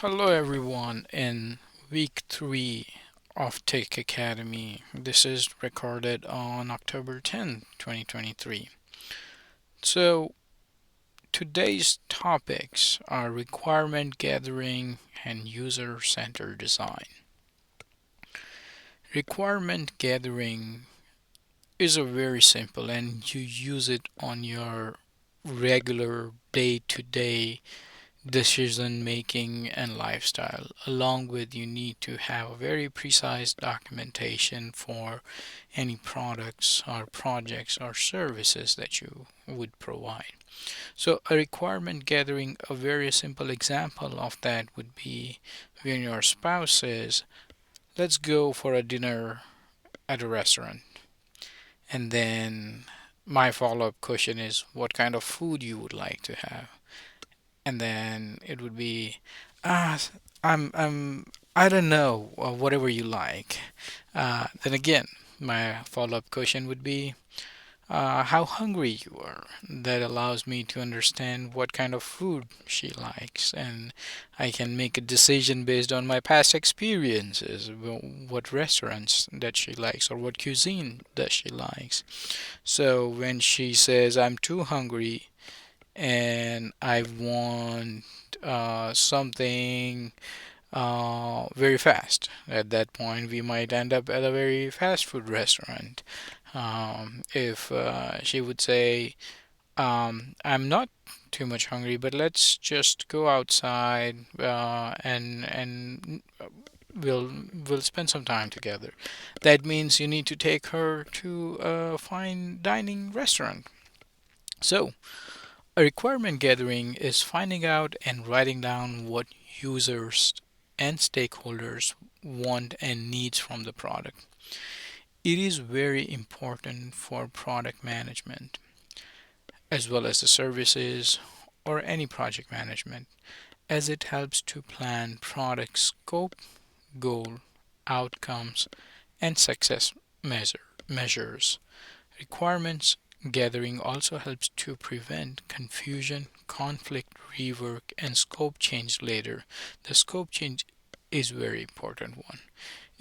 Hello, everyone, in week three of Tech Academy. This is recorded on October 10th, 2023. So, today's topics are requirement gathering and user centered design. Requirement gathering is a very simple and you use it on your regular day to day decision making and lifestyle. Along with, you need to have a very precise documentation for any products or projects or services that you would provide. So a requirement gathering, a very simple example of that would be when your spouse says, let's go for a dinner at a restaurant, and then my follow-up question is what kind of food you would like to have. And then it would be, ah, I don't know, whatever you like. Then again, my follow-up question would be, how hungry you are. That allows me to understand what kind of food she likes, and I can make a decision based on my past experiences, what restaurants that she likes or what cuisine that she likes. So when she says, I'm too hungry, and I want something very fast. At that point, we might end up at a very fast food restaurant. If she would say, "I'm not too much hungry, but let's just go outside and we'll spend some time together." That means you need to take her to a fine dining restaurant. So a requirement gathering is finding out and writing down what users and stakeholders want and needs from the product. It is very important for product management as well as the services or any project management, as it helps to plan product scope, goal, outcomes, and success measures. Requirements gathering also helps to prevent confusion, conflict, rework, and scope change later. The scope change is a very important one.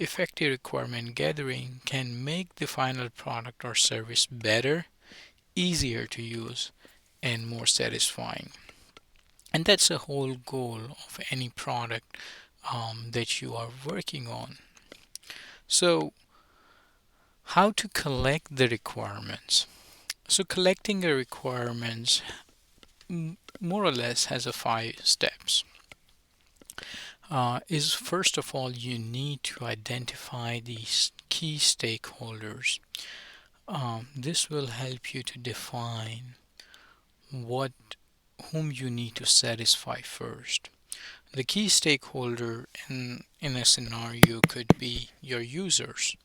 Effective requirement gathering can make the final product or service better, easier to use, and more satisfying. And that's the whole goal of any product that you are working on. So, how to collect the requirements? So collecting the requirements more or less has a 5 steps. Is first of all, you need to identify these key stakeholders. This will help you to define what whom you need to satisfy first. The key stakeholder in a scenario could be your users,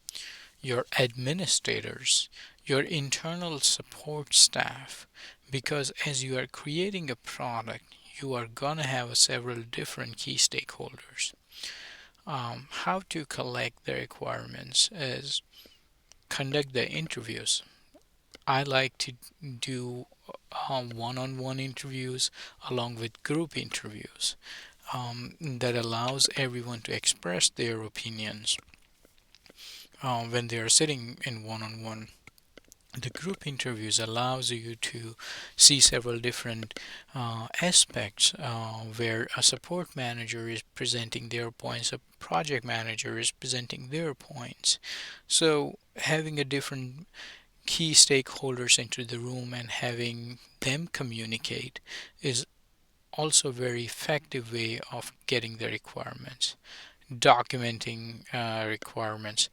your administrators, your internal support staff, because as you are creating a product, you are going to have several different key stakeholders. How to collect the requirements is conduct the interviews. I like to do one-on-one interviews along with group interviews that allows everyone to express their opinions when they are sitting in one-on-one. The group interviews allows you to see several different aspects where a support manager is presenting their points, a project manager is presenting their points. So having a different key stakeholders into the room and having them communicate is also a very effective way of getting the requirements. Documenting requirements,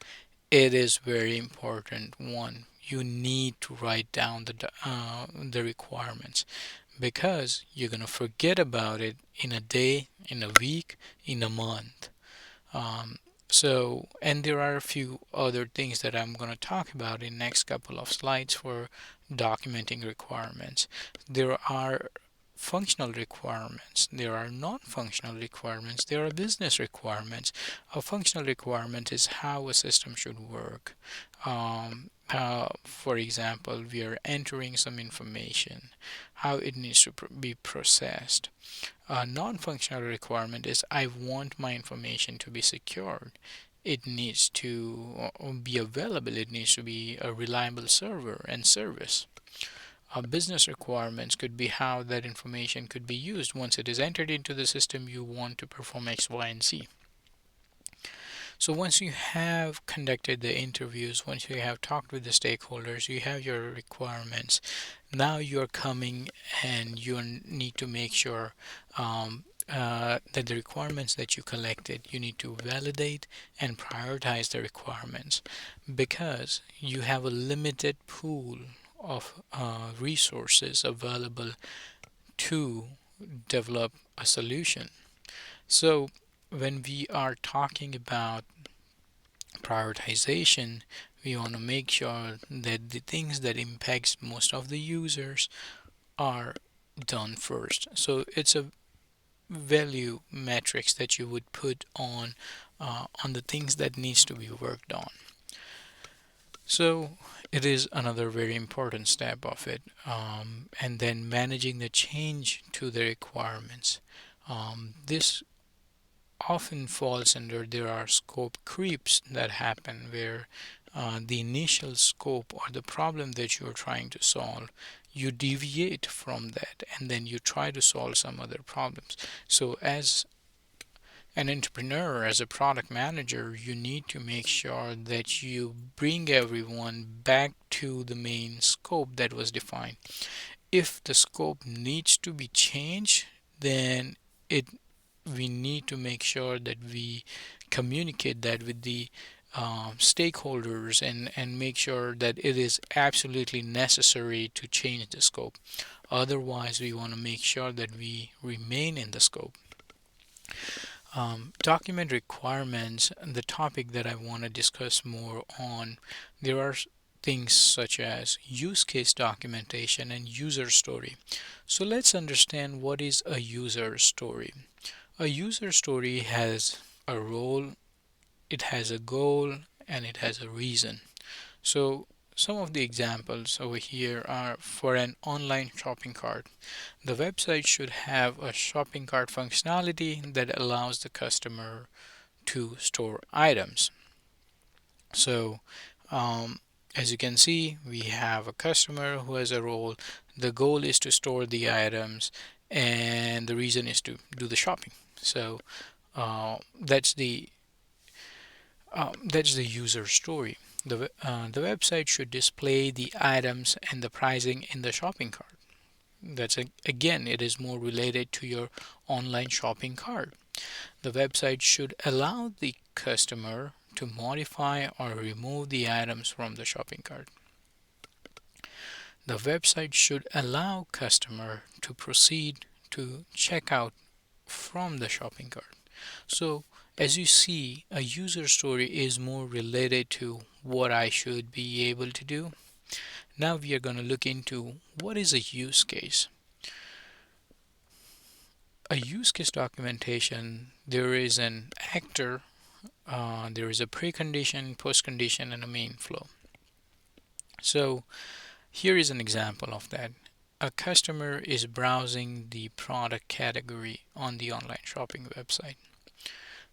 it is very important. One, you need to write down the requirements, because you're gonna forget about it in a day, in a week, in a month. Um, and there are a few other things that I'm going to talk about in next couple of slides for documenting requirements. There are functional requirements, there are non-functional requirements, there are business requirements. A functional requirement is how a system should work. For example, we are entering some information, how it needs to be processed. A non-functional requirement is I want my information to be secured. It needs to be available. It needs to be a reliable server and service. Business requirements could be how that information could be used. Once it is entered into the system, you want to perform X, Y, and Z. So once you have conducted the interviews, once you have talked with the stakeholders, you have your requirements. Now you're coming and you need to make sure that the requirements that you collected, you need to validate and prioritize the requirements because you have a limited pool of resources available to develop a solution. So when we are talking about prioritization, we want to make sure that the things that impacts most of the users are done first. So it's a value matrix that you would put on the things that needs to be worked on. So it is another very important step of it. And then managing the change to the requirements. This often falls under there are scope creeps that happen where the initial scope or the problem that you're trying to solve, you deviate from that and then you try to solve some other problems. So as an entrepreneur, as a product manager, you need to make sure that you bring everyone back to the main scope that was defined. If the scope needs to be changed, then it we need to make sure that we communicate that with the stakeholders and make sure that it is absolutely necessary to change the scope. Otherwise, we want to make sure that we remain in the scope. Document requirements, the topic that I want to discuss more on, there are things such as use case documentation and user story. So let's understand what is a user story. A user story has a role, it has a goal, and it has a reason. So some of the examples over here are for an online shopping cart. The website should have a shopping cart functionality that allows the customer to store items. So as you can see, we have a customer who has a role. The goal is to store the items, and the reason is to do the shopping. So that's the user story. The website should display the items and the pricing in the shopping cart. That's again, it is more related to your online shopping cart. The website should allow the customer to modify or remove the items from the shopping cart. The website should allow customer to proceed to checkout from the shopping cart. So as you see, a user story is more related to what I should be able to do. Now we are going to look into what is a use case. A use case documentation, there is an actor, there is a precondition, postcondition, and a main flow. So here is an example of that. A customer is browsing the product category on the online shopping website.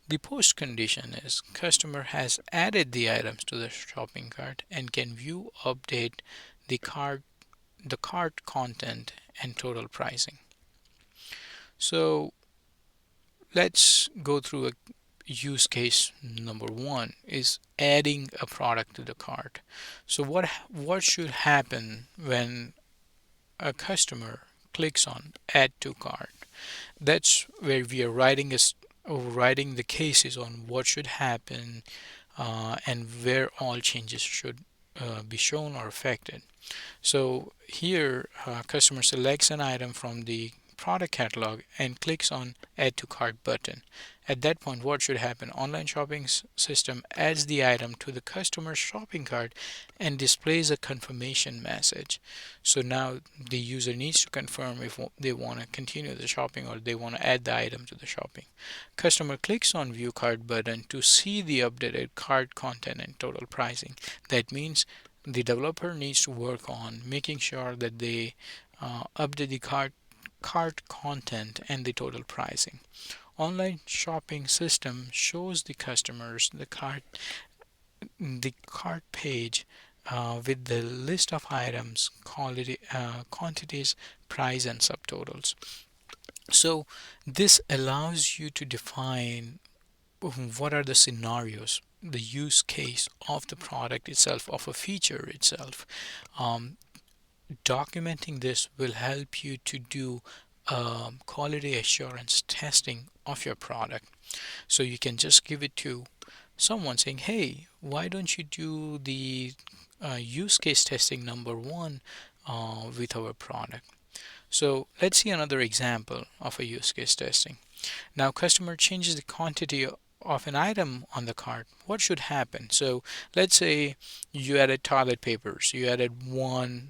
The post condition is customer has added the items to the shopping cart and can view update the cart content and total pricing. So let's go through a use case number one is adding a product to the cart. So what should happen when a customer clicks on add to cart? That's where we are writing the cases on what should happen and where all changes should be shown or affected. So here, customer selects an item from the product catalog and clicks on add to cart button. At that point, what should happen? Online shopping system adds the item to the customer's shopping cart and displays a confirmation message. So now the user needs to confirm if they want to continue the shopping or they want to add the item to the shopping. Customer clicks on view cart button to see the updated cart content and total pricing. That means the developer needs to work on making sure that they update the cart content and the total pricing. Online shopping system shows the customers the cart page with the list of items, quality, quantities, price, and subtotals. So this allows you to define what are the scenarios, the use case of the product itself, of a feature itself. Um, Documenting this will help you to do quality assurance testing of your product. So you can just give it to someone saying, hey, why don't you do the use case testing number one with our product? So let's see another example of a use case testing. Now, customer changes the quantity of an item on the cart. What should happen? So let's say you added toilet papers. You added one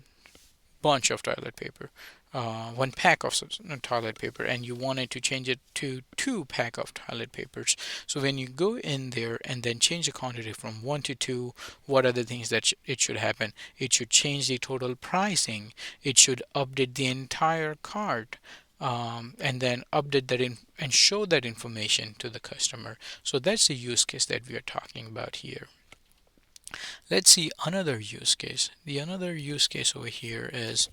bunch of toilet paper, one pack of toilet paper, and you wanted to change it to two pack of toilet papers. So when you go in there and then change the quantity from one to two, what are the things that it should happen? It should change the total pricing. It should update the entire cart. And then update that in and show that information to the customer. So that's the use case that we are talking about here. Let's see another use case. The another use case over here is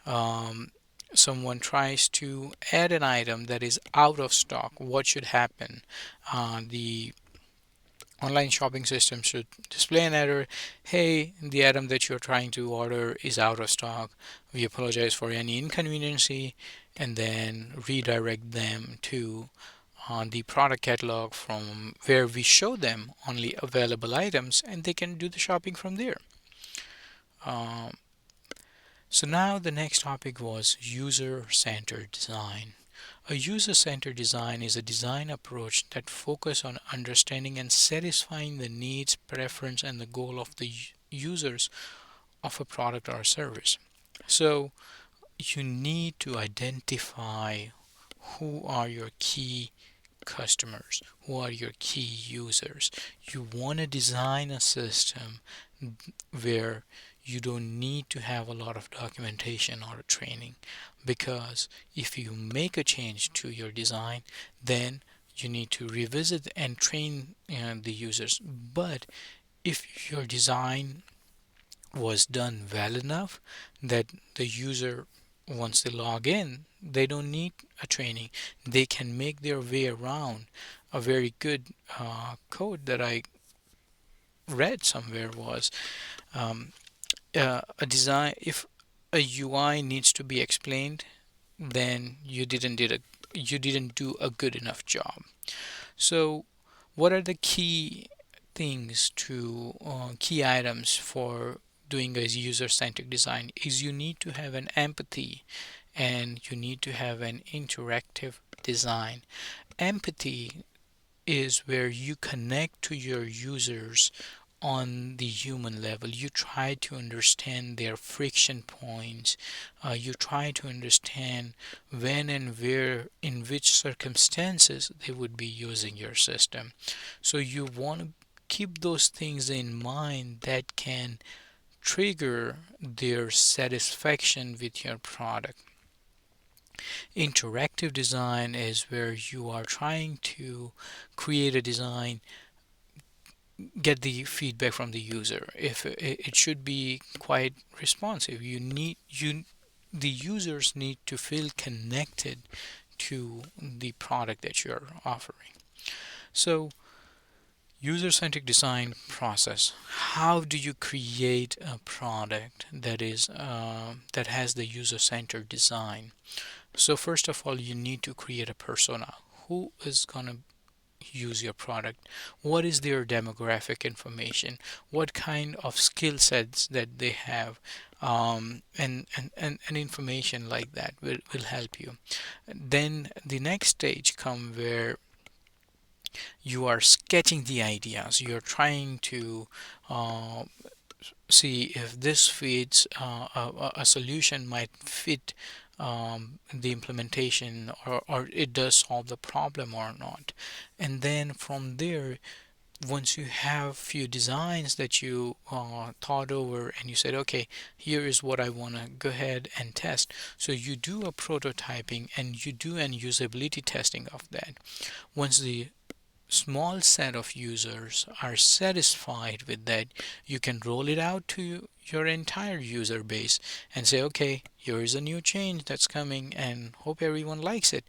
um, someone tries to add an item that is out of stock. What should happen? The online shopping system should display an error. Hey, the item that you're trying to order is out of stock. We apologize for any inconvenience, and then redirect them to the product catalog from where we show them only available items, and they can do the shopping from there. Um, so now the next topic was user-centered design. A user-centered design is a design approach that focuses on understanding and satisfying the needs, preference, and the goal of the users of a product or a service. So you need to identify who are your key customers, who are your key users. You want to design a system where you don't need to have a lot of documentation or training, because if you make a change to your design, then you need to revisit and train the users. But if your design was done well enough that the user, once they log in, they don't need a training, they can make their way around. A very good code that I read somewhere was um, a design, if a UI needs to be explained, then you didn't do a good enough job. So what are the key things to key items for doing a user-centric design is you need to have an empathy and you need to have an interactive design. Empathy is where you connect to your users on the human level. You try to understand their friction points. You try to understand when and where, in which circumstances they would be using your system. So you want to keep those things in mind that can trigger their satisfaction with your product. Interactive design is where you are trying to create a design, get the feedback from the user. If it should be quite responsive, the users need to feel connected to the product that you're offering. So user-centric design process. How do you create a product that has the user-centered design? So first of all, you need to create a persona. Who is gonna use your product? What is their demographic information? What kind of skill sets that they have? And information like that will help you. Then the next stage come where you are sketching the ideas. You're trying to uh, see if this fits, a solution might fit the implementation, or it does solve the problem or not. And then from there once you have few designs that you thought over and you said, okay, here is what I want to go ahead and test. So you do a prototyping and you do an usability testing of that. Once the small set of users are satisfied with that, you can roll it out to your entire user base and say, okay, here is a new change that's coming and hope everyone likes it.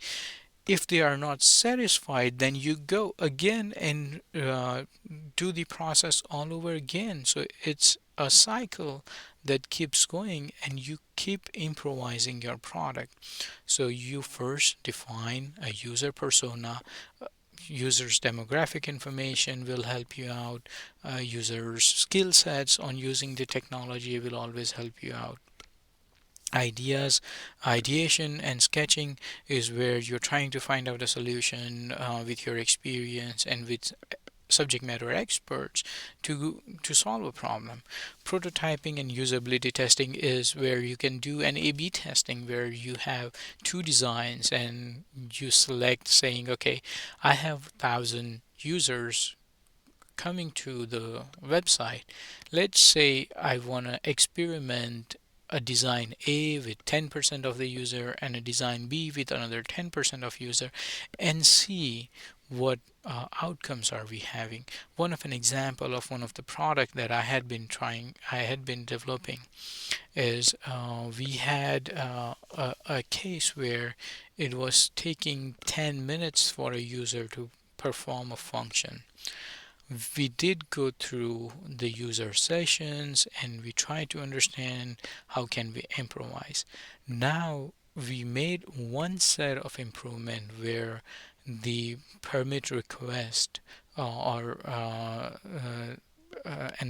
If they are not satisfied, then you go again and do the process all over again. So it's a cycle that keeps going and you keep improvising your product. So you first define a user persona. Users demographic information will help you out. Users skill sets on using the technology will always help you out. Ideation and sketching is where you're trying to find out a solution with your experience and with subject matter experts to solve a problem. Prototyping and usability testing is where you can do an A/B testing where you have two designs and you select saying, okay, I have 1,000 users coming to the website. Let's say I want to experiment a design A with 10% of the user and a design B with another 10% of user and see what outcomes are we having. One of an example of one of the product that I had been developing is we had a case where it was taking 10 minutes for a user to perform a function. We did go through the user sessions and we tried to understand how can we improvise. Now we made one set of improvement where the permit request and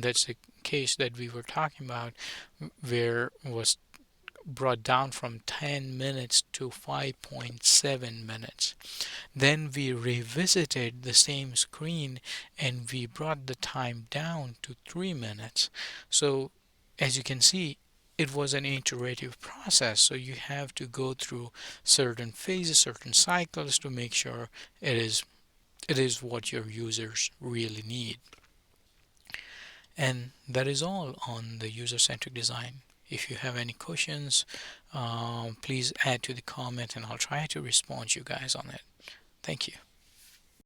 that's the case that we were talking about where was brought down from 10 minutes to 5.7 minutes. Then we revisited the same screen and we brought the time down to 3 minutes. So as you can see, it was an iterative process. So you have to go through certain phases, certain cycles to make sure it is what your users really need. And that is all on the user-centric design. If you have any questions, please add to the comment and I'll try to respond to you guys on it. Thank you.